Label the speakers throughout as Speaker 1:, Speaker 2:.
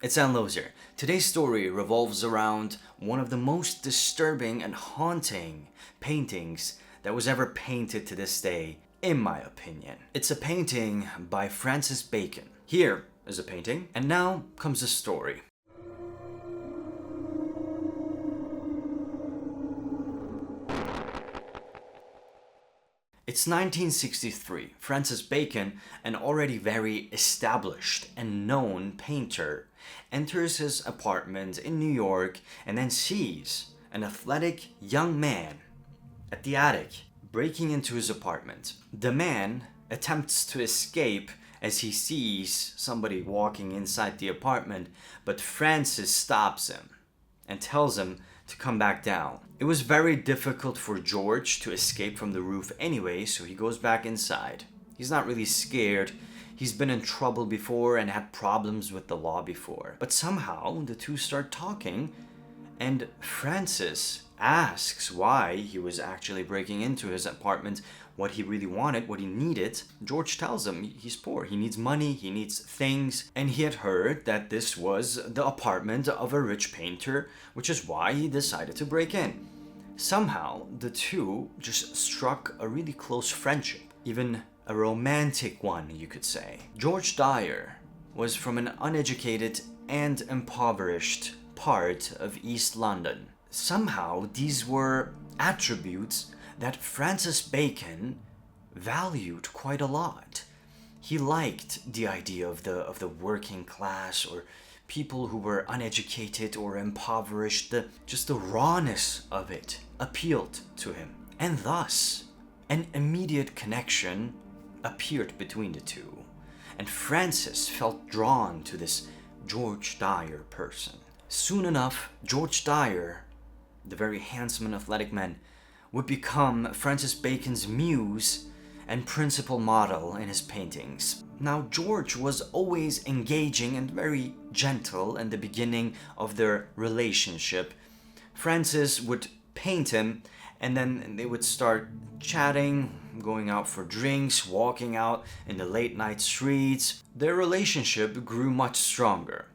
Speaker 1: It's Anlos here. Today's story revolves around one of the most disturbing and haunting paintings that was ever painted to this day, in my opinion. It's a painting by Francis Bacon. Here is a painting, and now comes the story. It's 1963. Francis Bacon, an already very established and known painter, enters his apartment in New York and then sees an athletic young man at the attic breaking into his apartment. The man attempts to escape as he sees somebody walking inside the apartment, but Francis stops him and tells him to come back down. It was very difficult for George to escape from the roof anyway, so he goes back inside. He's not really scared. He's been in trouble before and had problems with the law before. But somehow the two start talking, and Francis asks why he was actually breaking into his apartment, what he really wanted, what he needed. George tells him he's poor, he needs money, he needs things, and he had heard that this was the apartment of a rich painter, which is why he decided to break in. Somehow, the two just struck a really close friendship, even a romantic one, you could say. George Dyer was from an uneducated and impoverished part of East London. Somehow, these were attributes that Francis Bacon valued quite a lot. He liked the idea of the working class, or people who were uneducated or impoverished. Just the rawness of it appealed to him. And thus, an immediate connection appeared between the two. And Francis felt drawn to this George Dyer person. Soon enough, George Dyer, the very handsome and athletic man, would become Francis Bacon's muse and principal model in his paintings. Now, George was always engaging and very gentle in the beginning of their relationship. Francis would paint him, and then they would start chatting, going out for drinks, walking out in the late night streets. Their relationship grew much stronger.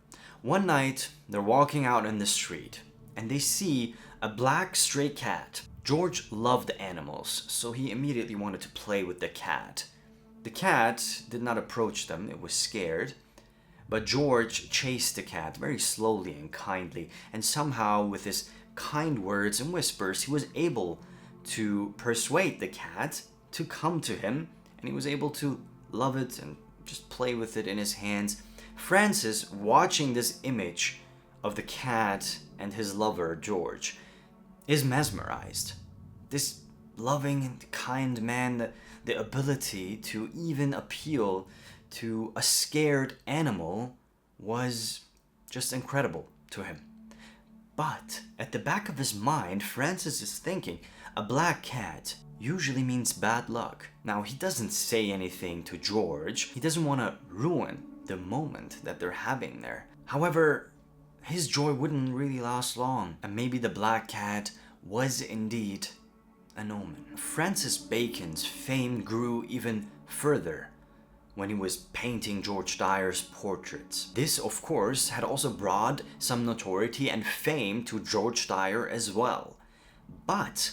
Speaker 1: One night, they're walking out in the street, and they see a black stray cat. George loved animals, so he immediately wanted to play with the cat. The cat did not approach them, it was scared, but George chased the cat very slowly and kindly, and somehow with his kind words and whispers, he was able to persuade the cat to come to him, and he was able to love it and just play with it in his hands. Francis, watching this image of the cat and his lover, George, is mesmerized. This loving and kind man, the ability to even appeal to a scared animal was just incredible to him. But at the back of his mind, Francis is thinking, a black cat usually means bad luck. Now, he doesn't say anything to George. He doesn't want to ruin the moment that they're having there. However, his joy wouldn't really last long, and maybe the black cat was indeed an omen. Francis Bacon's fame grew even further when he was painting George Dyer's portraits. This, of course, had also brought some notoriety and fame to George Dyer as well. But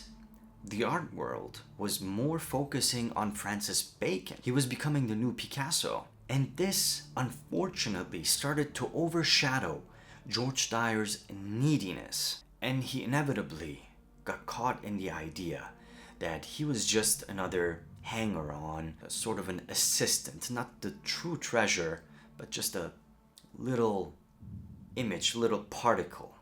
Speaker 1: the art world was more focusing on Francis Bacon. He was becoming the new Picasso. And this, unfortunately, started to overshadow George Dyer's neediness, and he inevitably got caught in the idea that he was just another hanger-on, sort of an assistant, not the true treasure, but just a little image, little particle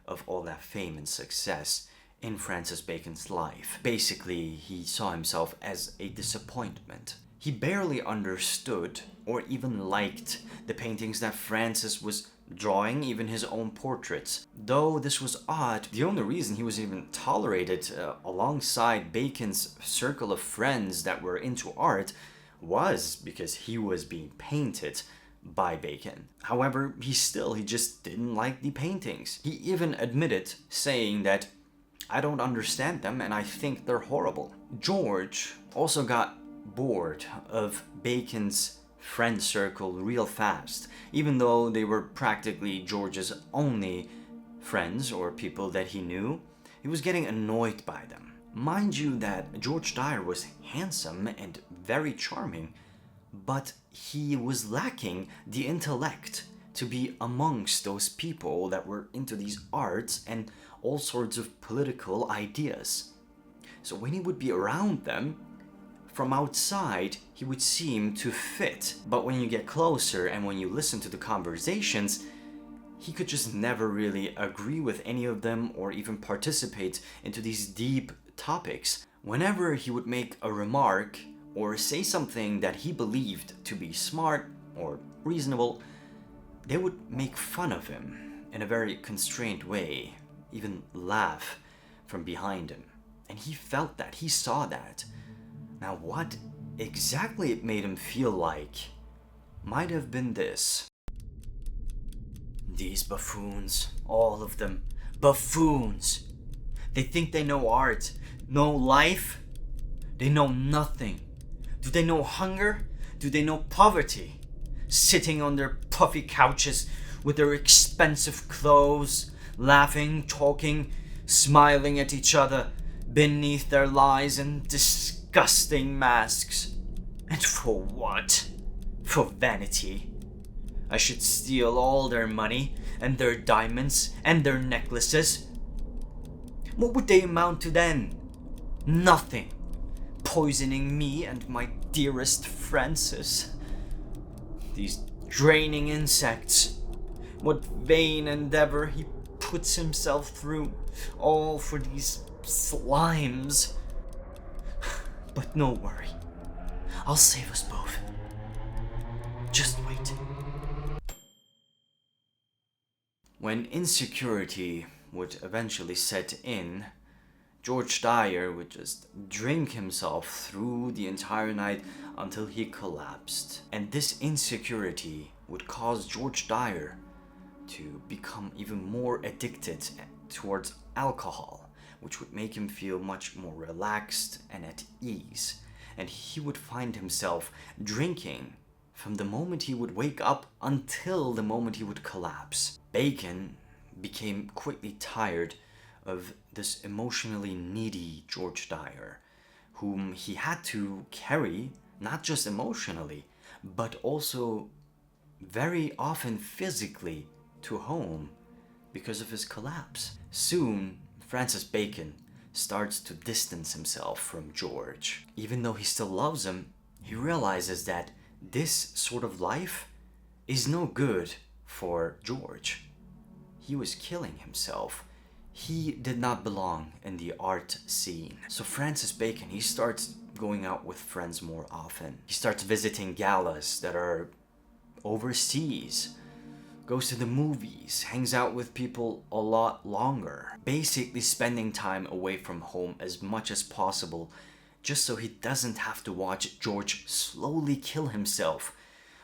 Speaker 1: of all that fame and success in Francis Bacon's life. Basically, he saw himself as a disappointment. He barely understood or even liked the paintings that Francis was drawing, even his own portraits. Though this was odd, the only reason he was even tolerated alongside Bacon's circle of friends that were into art was because he was being painted by Bacon. However, he just didn't like the paintings. He even admitted, saying that, "I don't understand them and I think they're horrible." George also got bored of Bacon's friend circle real fast, even though they were practically George's only friends or people that he knew. He was getting annoyed by them. Mind you that George Dyer was handsome and very charming, but he was lacking the intellect to be amongst those people that were into these arts and all sorts of political ideas. So when he would be around them, from outside, he would seem to fit. But when you get closer and when you listen to the conversations, he could just never really agree with any of them or even participate into these deep topics. Whenever he would make a remark or say something that he believed to be smart or reasonable, they would make fun of him in a very constrained way, even laugh from behind him. And he felt that, he saw that. Now, what exactly it made him feel like might have been this. These buffoons, all of them, buffoons. They think they know art, know life. They know nothing. Do they know hunger? Do they know poverty? Sitting on their puffy couches with their expensive clothes, laughing, talking, smiling at each other beneath their lies and disgusting masks. And for what? For vanity. I should steal all their money and their diamonds and their necklaces. What would they amount to then? Nothing. Poisoning me and my dearest Francis. These draining insects. What vain endeavor he puts himself through, all for these slimes. But no worry, I'll save us both. Just wait. When insecurity would eventually set in, George Dyer would just drink himself through the entire night until he collapsed. And this insecurity would cause George Dyer to become even more addicted towards alcohol, which would make him feel much more relaxed and at ease. And he would find himself drinking from the moment he would wake up until the moment he would collapse. Bacon became quickly tired of this emotionally needy George Dyer, whom he had to carry, not just emotionally, but also very often physically to home because of his collapse. Soon, Francis Bacon starts to distance himself from George. Even though he still loves him, he realizes that this sort of life is no good for George. He was killing himself. He did not belong in the art scene. So Francis Bacon, he starts going out with friends more often. He starts visiting galas that are overseas, goes to the movies, hangs out with people a lot longer, basically spending time away from home as much as possible, just so he doesn't have to watch George slowly kill himself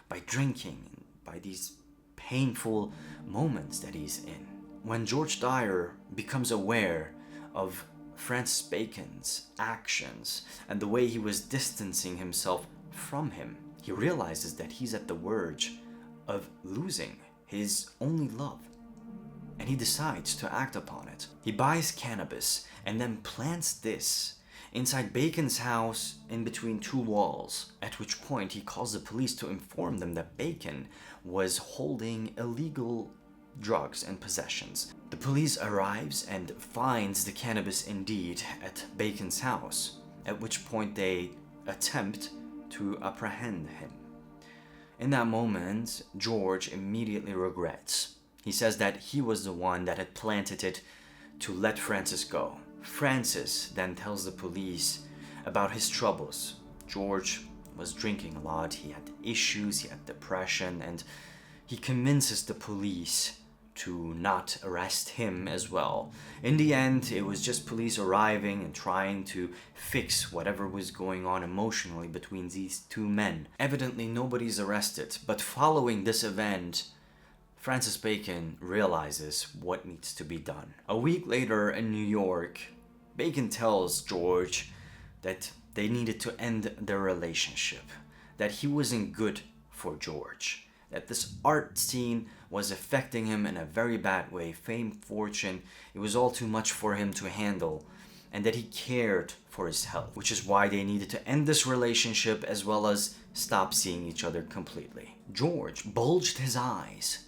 Speaker 1: by drinking, by these painful moments that he's in. When George Dyer becomes aware of Francis Bacon's actions and the way he was distancing himself from him, he realizes that he's at the verge of losing his only love. And he decides to act upon it. He buys cannabis and then plants this inside Bacon's house in between two walls, at which point he calls the police to inform them that Bacon was holding illegal drugs and possessions. The police arrives and finds the cannabis indeed at Bacon's house, at which point they attempt to apprehend him. In that moment, George immediately regrets. He says that he was the one that had planted it to let Francis go. Francis then tells the police about his troubles. George was drinking a lot, he had issues, he had depression, and he convinces the police to not arrest him as well. In the end, it was just police arriving and trying to fix whatever was going on emotionally between these two men. Evidently, nobody's arrested, but following this event, Francis Bacon realizes what needs to be done. A week later in New York, Bacon tells George that they needed to end their relationship, that he wasn't good for George. That this art scene was affecting him in a very bad way. Fame, fortune, it was all too much for him to handle. And that he cared for his health, which is why they needed to end this relationship as well as stop seeing each other completely. George bulged his eyes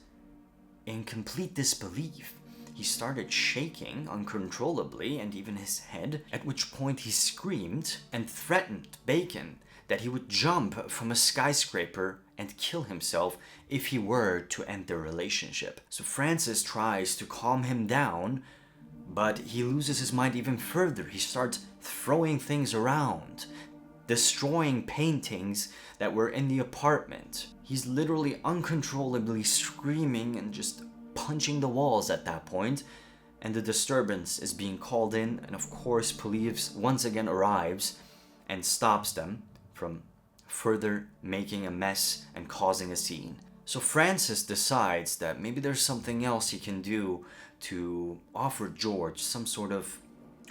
Speaker 1: in complete disbelief. He started shaking uncontrollably, and even his head, at which point he screamed and threatened Bacon that he would jump from a skyscraper and kill himself if he were to end their relationship. So Francis tries to calm him down, but he loses his mind even further. He starts throwing things around, destroying paintings that were in the apartment. He's literally uncontrollably screaming and just punching the walls at that point, and the disturbance is being called in, and of course police once again arrives and stops them from further making a mess and causing a scene. So Francis decides that maybe there's something else he can do to offer George some sort of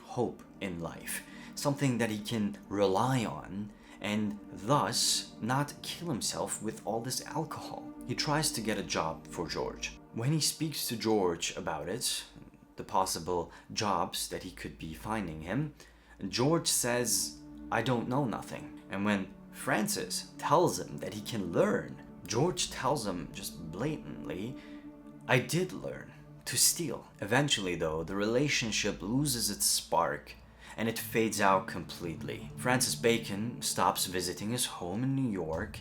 Speaker 1: hope in life, something that he can rely on, and thus not kill himself with all this alcohol. He tries to get a job for George. When he speaks to George about it, the possible jobs that he could be finding him, George says, "I don't know nothing." And when Francis tells him that he can learn, George tells him just blatantly, "I did learn to steal." Eventually though, the relationship loses its spark and it fades out completely. Francis Bacon stops visiting his home in New York,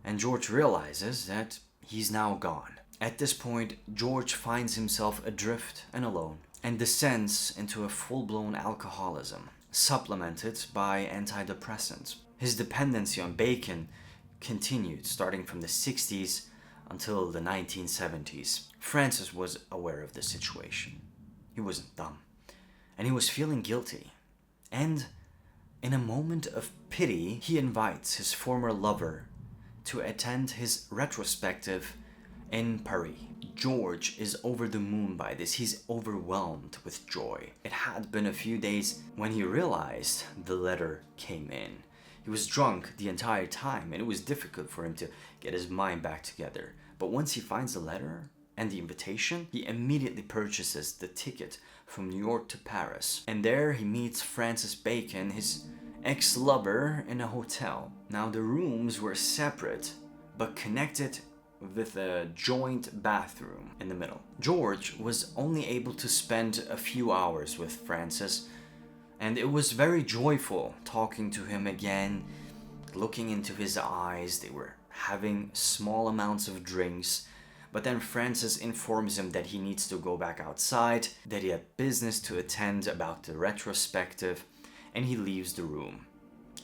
Speaker 1: and George realizes that he's now gone. At this point, George finds himself adrift and alone, and descends into a full-blown alcoholism, supplemented by antidepressants. His dependency on Bacon continued starting from the 60s until the 1970s. Francis was aware of the situation. He wasn't dumb, and he was feeling guilty. And in a moment of pity, he invites his former lover to attend his retrospective in Paris. George is over the moon by this. He's overwhelmed with joy. It had been a few days when he realized the letter came in. He was drunk the entire time, and it was difficult for him to get his mind back together. But once he finds the letter and the invitation, he immediately purchases the ticket from New York to Paris. And there he meets Francis Bacon, his ex-lover, in a hotel. Now the rooms were separate, but connected with a joint bathroom in the middle. George was only able to spend a few hours with Francis, and it was very joyful talking to him again, looking into his eyes. They were having small amounts of drinks, but then Francis informs him that he needs to go back outside, that he had business to attend about the retrospective, and he leaves the room.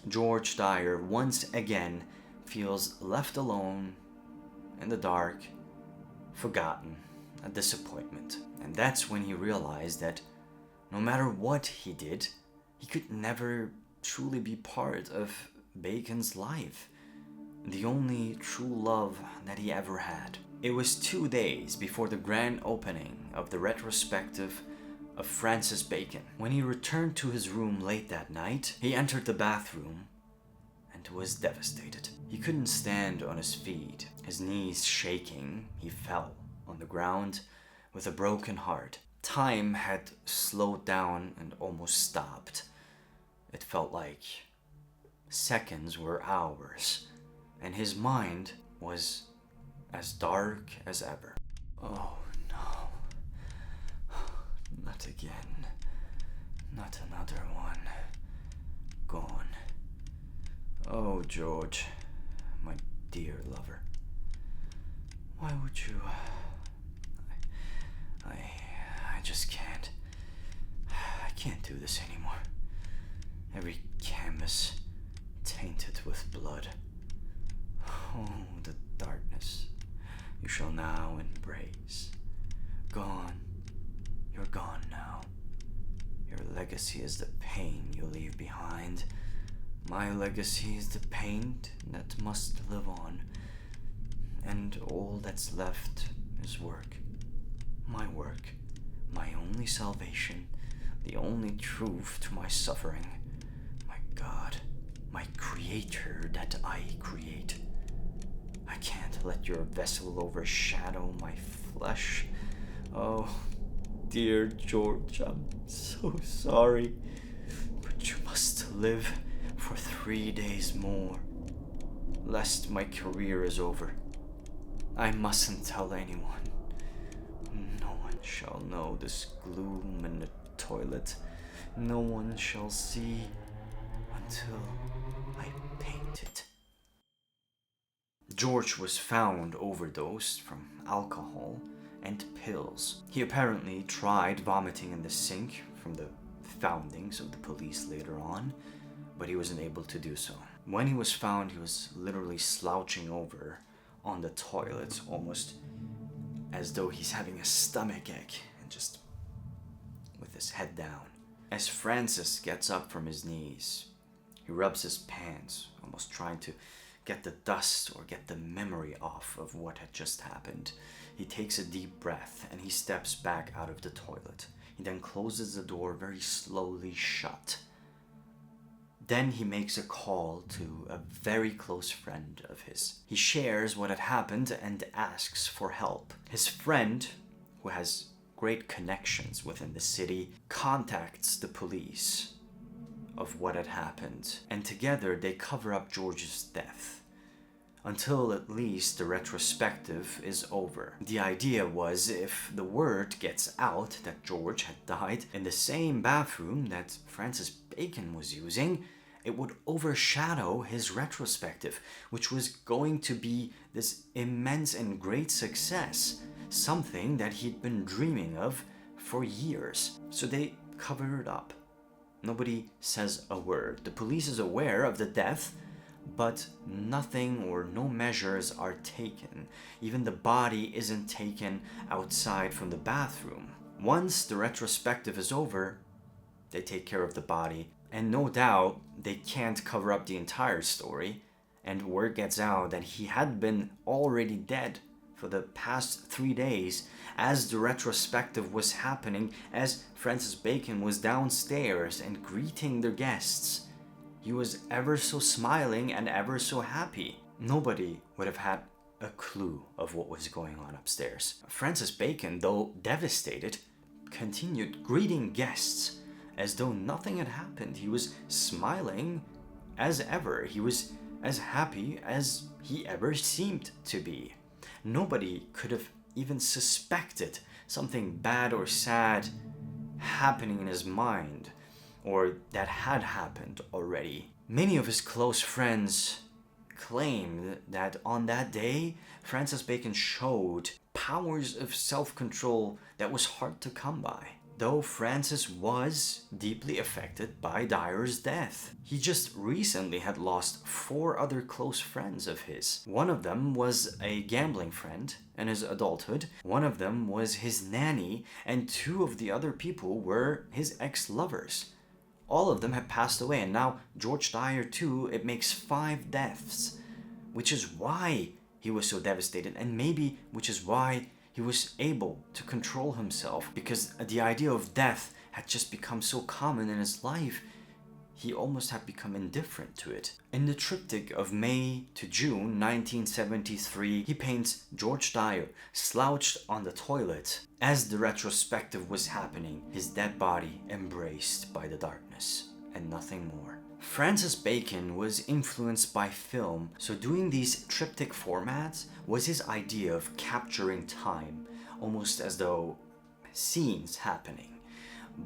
Speaker 1: George Dyer once again feels left alone, in the dark, forgotten, a disappointment. And that's when he realized that no matter what he did, he could never truly be part of Bacon's life, the only true love that he ever had. It was 2 days before the grand opening of the retrospective of Francis Bacon. When he returned to his room late that night, he entered the bathroom and was devastated. He couldn't stand on his feet. His knees shaking, he fell on the ground with a broken heart. Time had slowed down and almost stopped. It felt like seconds were hours, and his mind was as dark as ever. Oh no. Not again. Not another one. Gone. Oh, George, my dear lover. Why would you... I just can't. I can't do this anymore. Every canvas tainted with blood. Oh, the darkness you shall now embrace. Gone. You're gone now. Your legacy is the pain you leave behind. My legacy is the pain that must live on. And all that's left is work. My work. My only salvation. The only truth to my suffering. My God. My creator that I create. I can't let your vessel overshadow my flesh. Oh, dear George, I'm so sorry. But you must live for 3 days more, lest my career is over. I mustn't tell anyone. No one shall know this gloom in the toilet. No one shall see until I paint it. George was found overdosed from alcohol and pills. He apparently tried vomiting in the sink from the foundings of the police later on, but he wasn't able to do so. When he was found, he was literally slouching over on the toilet, almost as though he's having a stomachache, and just with his head down. As Francis gets up from his knees, he rubs his pants, almost trying to get the dust or get the memory off of what had just happened. He takes a deep breath and he steps back out of the toilet. He then closes the door very slowly shut. Then he makes a call to a very close friend of his. He shares what had happened and asks for help. His friend, who has great connections within the city, contacts the police of what had happened, and together they cover up George's death until at least the retrospective is over. The idea was, if the word gets out that George had died in the same bathroom that Francis Bacon was using, it would overshadow his retrospective, which was going to be this immense and great success, something that he'd been dreaming of for years. So they cover it up. Nobody says a word. The police is aware of the death, but nothing or no measures are taken. Even the body isn't taken outside from the bathroom. Once the retrospective is over, they take care of the body. And no doubt they can't cover up the entire story, and word gets out that he had been already dead for the past 3 days as the retrospective was happening, as Francis Bacon was downstairs and greeting their guests. He was ever so smiling and ever so happy. Nobody would have had a clue of what was going on upstairs. Francis Bacon, though devastated, continued greeting guests as though nothing had happened. He was smiling as ever. He was as happy as he ever seemed to be. Nobody could have even suspected something bad or sad happening in his mind, or that had happened already. Many of his close friends claimed that on that day, Francis Bacon showed powers of self-control that was hard to come by. Though Francis was deeply affected by Dyer's death. He just recently had lost 4 other close friends of his. One of them was a gambling friend in his adulthood. One of them was his nanny, and 2 of the other people were his ex-lovers. All of them had passed away, and now George Dyer too. It makes 5 deaths, which is why he was so devastated, and maybe which is why he was able to control himself, because the idea of death had just become so common in his life, he almost had become indifferent to it. In the triptych of May to June 1973, he paints George Dyer slouched on the toilet as the retrospective was happening, his dead body embraced by the darkness, and nothing more. Francis Bacon was influenced by film, so doing these triptych formats was his idea of capturing time, almost as though scenes happening.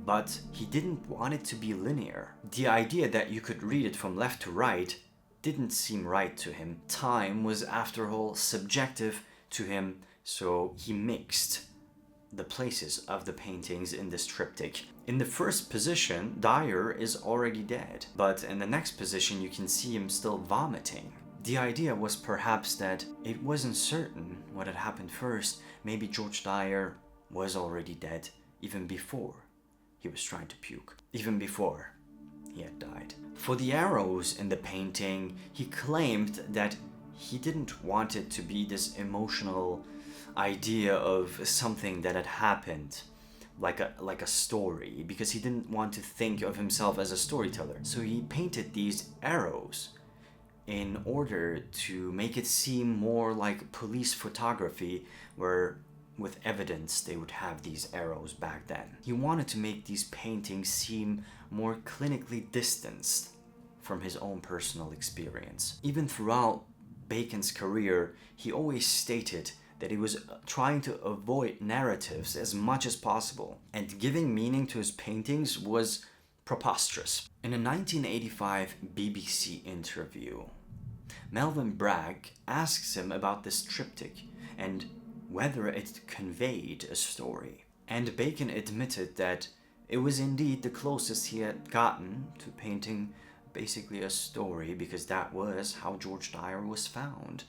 Speaker 1: But he didn't want it to be linear. The idea that you could read it from left to right didn't seem right to him. Time was, after all, subjective to him, so he mixed the places of the paintings in this triptych. In the first position, Dyer is already dead, but in the next position you can see him still vomiting. The idea was perhaps that it wasn't certain what had happened first. Maybe George Dyer was already dead even before he was trying to puke, even before he had died. For the arrows in the painting, he claimed that he didn't want it to be this emotional idea of something that had happened, like a story, because he didn't want to think of himself as a storyteller. So he painted these arrows in order to make it seem more like police photography, where with evidence they would have these arrows back then. He wanted to make these paintings seem more clinically distanced from his own personal experience. Even throughout Bacon's career, he always stated that he was trying to avoid narratives as much as possible, and giving meaning to his paintings was preposterous. In a 1985 BBC interview, Melvin Bragg asks him about this triptych and whether it conveyed a story. And Bacon admitted that it was indeed the closest he had gotten to painting basically a story, because that was how George Dyer was found.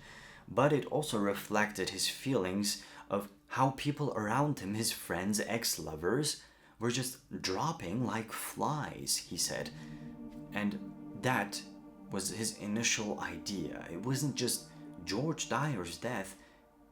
Speaker 1: But it also reflected his feelings of how people around him, his friends, ex-lovers, were just dropping like flies, he said. And that was his initial idea. It wasn't just George Dyer's death,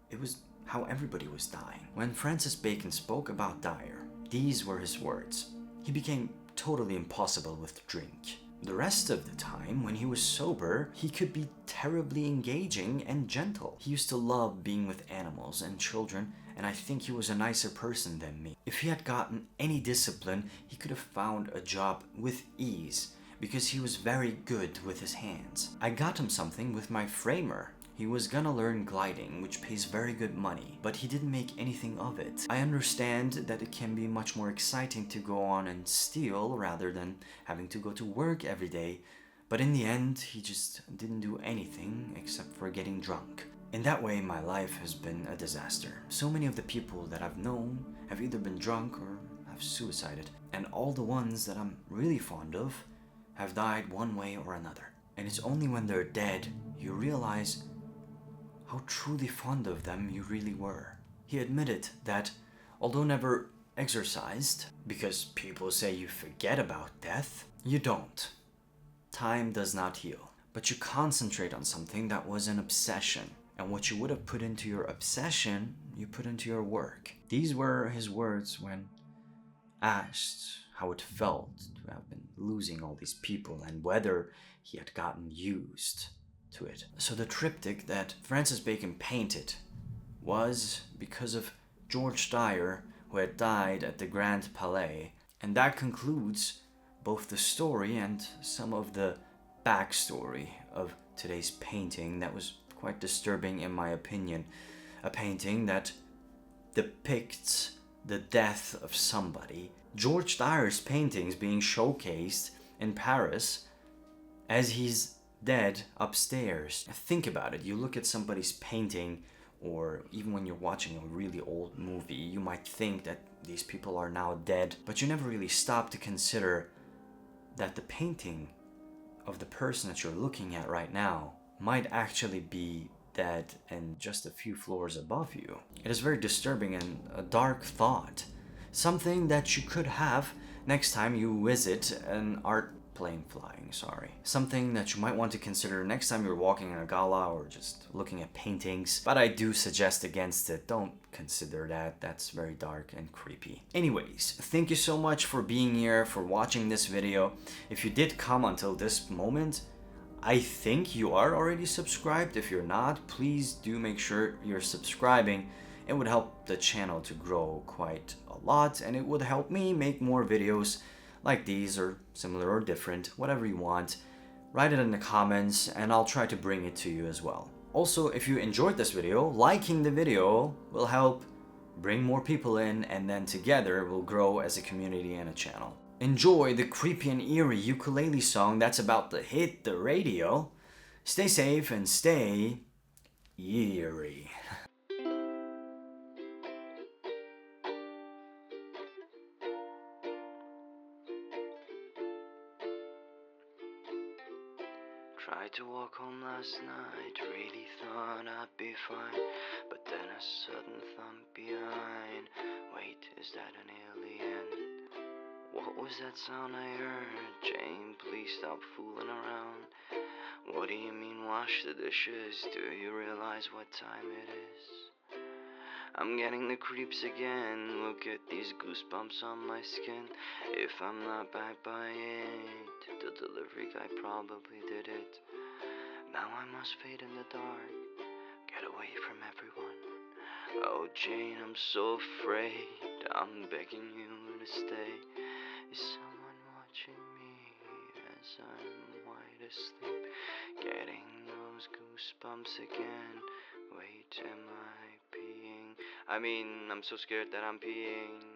Speaker 1: it was how everybody was dying. When Francis Bacon spoke about Dyer, these were his words. He became totally impossible with drink. The rest of the time, when he was sober, he could be terribly engaging and gentle. He used to love being with animals and children, and I think he was a nicer person than me. If he had gotten any discipline, he could have found a job with ease, because he was very good with his hands. I got him something with my framer. He was gonna learn gliding, which pays very good money, but he didn't make anything of it. I understand that it can be much more exciting to go on and steal rather than having to go to work every day, but in the end, he just didn't do anything except for getting drunk. In that way, my life has been a disaster. So many of the people that I've known have either been drunk or have suicided, and all the ones that I'm really fond of have died one way or another. And it's only when they're dead you realize how truly fond of them you really were. He admitted that, although never exorcised, because people say you forget about death, you don't. Time does not heal. But you concentrate on something that was an obsession, and what you would have put into your obsession, you put into your work. These were his words when asked how it felt to have been losing all these people and whether he had gotten used to it. So the triptych that Francis Bacon painted was because of George Dyer, who had died at the Grand Palais, and that concludes both the story and some of the backstory of today's painting that was quite disturbing in my opinion. A painting that depicts the death of somebody. George Dyer's paintings being showcased in Paris as he's dead upstairs. Think about it. You look at somebody's painting, or even when you're watching a really old movie, you might think that these people are now dead, but you never really stop to consider that the painting of the person that you're looking at right now might actually be dead and just a few floors above you. It is very disturbing and a dark thought. Something that you could have next time you visit an art flying, something that you might want to consider next time you're walking in a gala or just looking at paintings. But I do suggest against it. Don't consider that. That's very dark and creepy. Anyways, thank you so much for being here, for watching this video. If you did come until this moment, I think you are already subscribed. If you're not, please do make sure you're subscribing. It would help the channel to grow quite a lot, and it would help me make more videos like these, or similar or different, whatever you want. Write it in the comments and I'll try to bring it to you as well. Also, if you enjoyed this video, liking the video will help bring more people in, and then together we'll grow as a community and a channel. Enjoy the creepy and eerie ukulele song that's about to hit the radio. Stay safe and stay eerie. Tried to walk home last night, really thought I'd be fine, but then a sudden thump behind. Wait, is that an alien? What was that sound I heard? Jane, please stop fooling around. What do you mean wash the dishes? Do you realize what time it is? I'm getting the creeps again. Look at these goosebumps on my skin. If I'm not back by 8, the delivery guy probably did it. Now I must fade in the dark, get away from everyone. Oh Jane, I'm so afraid, I'm begging you to stay. Is someone watching me as I'm wide asleep? Getting those goosebumps again. Wait, am I peeing? I'm so scared that I'm peeing.